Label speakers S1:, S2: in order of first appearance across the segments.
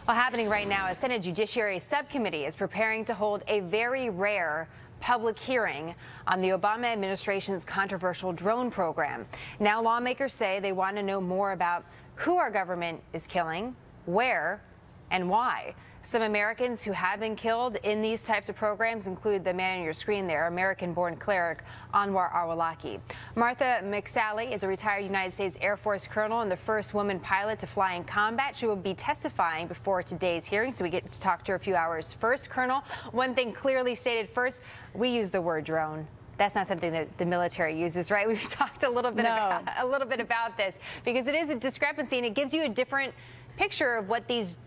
S1: Well, happening right now, a Senate Judiciary Subcommittee is preparing to hold a very rare public hearing on the Obama administration's controversial drone program. Now, lawmakers say they want to know more about who our government is killing, where, and why. Some Americans who have been killed in these types of programs include the man on your screen there, American-born cleric Anwar al-Awlaki. Martha McSally is a retired United States Air Force colonel and the first woman pilot to fly in combat. She will be testifying before today's hearing, so we get to talk to her a few hours first. Colonel, one thing clearly stated first, we use the word drone. That's not something that the military uses, right? We've talked a little bit about this because it is a discrepancy and it gives you a different picture of what these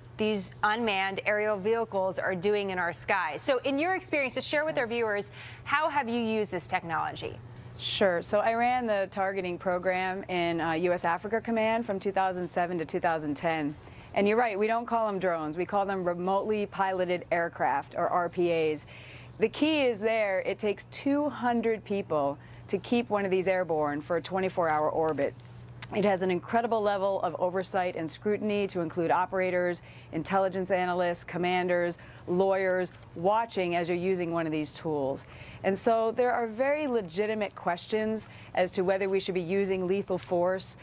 S1: unmanned aerial vehicles are doing in our skies. So in your experience, to share with our viewers, how have you used this technology?
S2: Sure. So I ran the targeting program in U.S. Africa Command from 2007 to 2010. And you're right, we don't call them drones. We call them remotely piloted aircraft, or RPAs. The key is there, it takes 200 people to keep one of these airborne for a 24-hour orbit. It has an incredible level of oversight and scrutiny to include operators, intelligence analysts, commanders, lawyers, watching as you're using one of these tools. And so there are very legitimate questions as to whether we should be using lethal force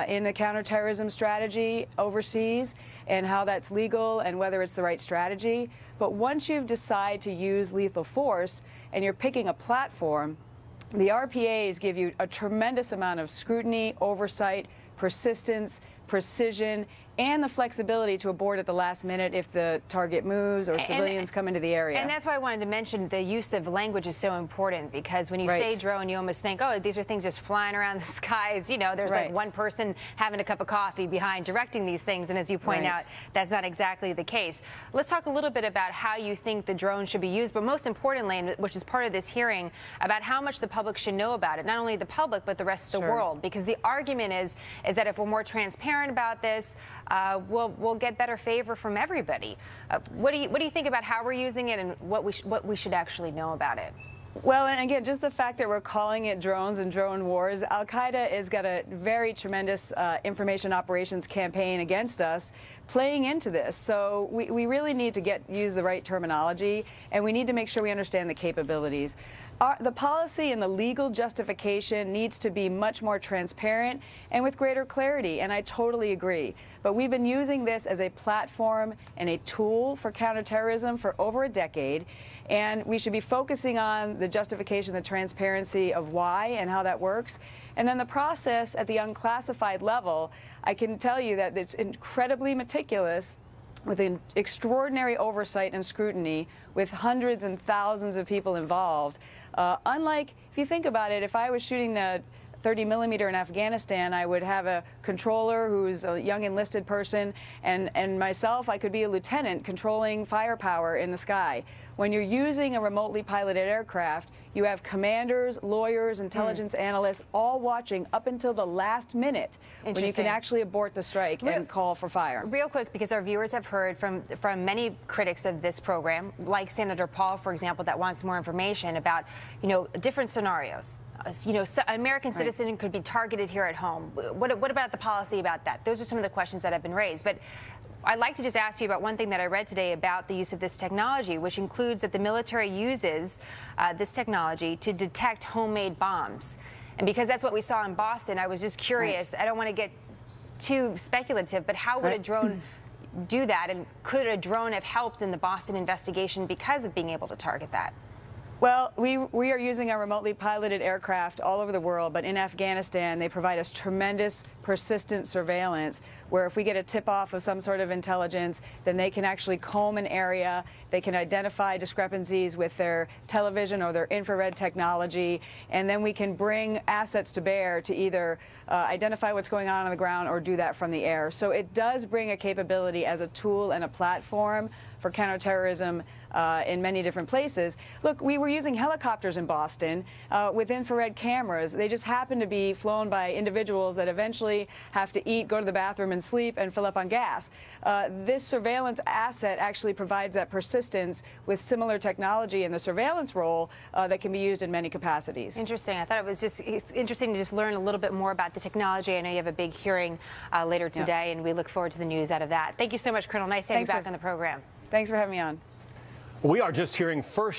S2: in the counterterrorism strategy overseas and how that's legal and whether it's the right strategy. But once you've decided to use lethal force and you're picking a platform, the RPAs give you a tremendous amount of scrutiny, oversight, persistence, precision, and the flexibility to abort at the last minute if the target moves or civilians come into the area. And
S1: that's why I wanted to mention the use of language is so important, because when you say drone, you almost think, oh, these are things just flying around the skies. You know, there's like one person having a cup of coffee behind directing these things. And as you point out, that's not exactly the case. Let's talk a little bit about how you think the drone should be used, but most importantly, and which is part of this hearing, about how much the public should know about it. Not only the public, but the rest of the world. Because the argument is that if we're more transparent about this, we'll get better favor from everybody. What do you think about how we're using it and what we should actually know about it?
S2: Well, and again, just the fact that we're calling it drones and drone wars, Al-Qaeda has got a very tremendous information operations campaign against us playing into this. So we really need to use the right terminology, and we need to make sure we understand the capabilities. The policy and the legal justification needs to be much more transparent and with greater clarity, and I totally agree. But we've been using this as a platform and a tool for counterterrorism for over a decade, and we should be focusing on the justification, the transparency of why and how that works. And then the process at the unclassified level, I can tell you that it's incredibly meticulous, with an extraordinary oversight and scrutiny, with hundreds and thousands of people involved. Unlike, if you think about it, if I was shooting the 30mm in Afghanistan, I would have a controller who's a young enlisted person, and myself, I could be a lieutenant controlling firepower in the sky. When you're using a remotely piloted aircraft, you have commanders, lawyers, intelligence analysts all watching up until the last minute when you can actually abort the strike and call for fire. Real quick, because our viewers have heard from many critics of this program, like Senator Paul, for example, that wants more information about, different scenarios. An American citizen could be targeted here at home. What about the policy about that? Those are some of the questions that have been raised. But I'd like to just ask you about one thing that I read today about the use of this technology, which includes that the military uses this technology to detect homemade bombs. And because that's what we saw in Boston, I was just curious. I don't want to get too speculative, but how would a drone do that? And could a drone have helped in the Boston investigation because of being able to target that? Well, we are using our remotely piloted aircraft all over the world, but in Afghanistan, they provide us tremendous, persistent surveillance, where if we get a tip-off of some sort of intelligence, then they can actually comb an area, they can identify discrepancies with their television or their infrared technology, and then we can bring assets to bear to either identify what's going on the ground or do that from the air. So it does bring a capability as a tool and a platform for counterterrorism in many different places. Look, we were using helicopters in Boston with infrared cameras. They just happen to be flown by individuals that eventually have to eat, go to the bathroom, and sleep, and fill up on gas. This surveillance asset actually provides that persistence with similar technology in the surveillance role that can be used in many capacities.
S1: Interesting. I thought it's interesting to just learn a little bit more about the technology. I know you have a big hearing later today, and we look forward to the news out of that. Thank you so much, Colonel. Nice to have you back on the program.
S2: Thanks for having me on.
S3: We are just hearing first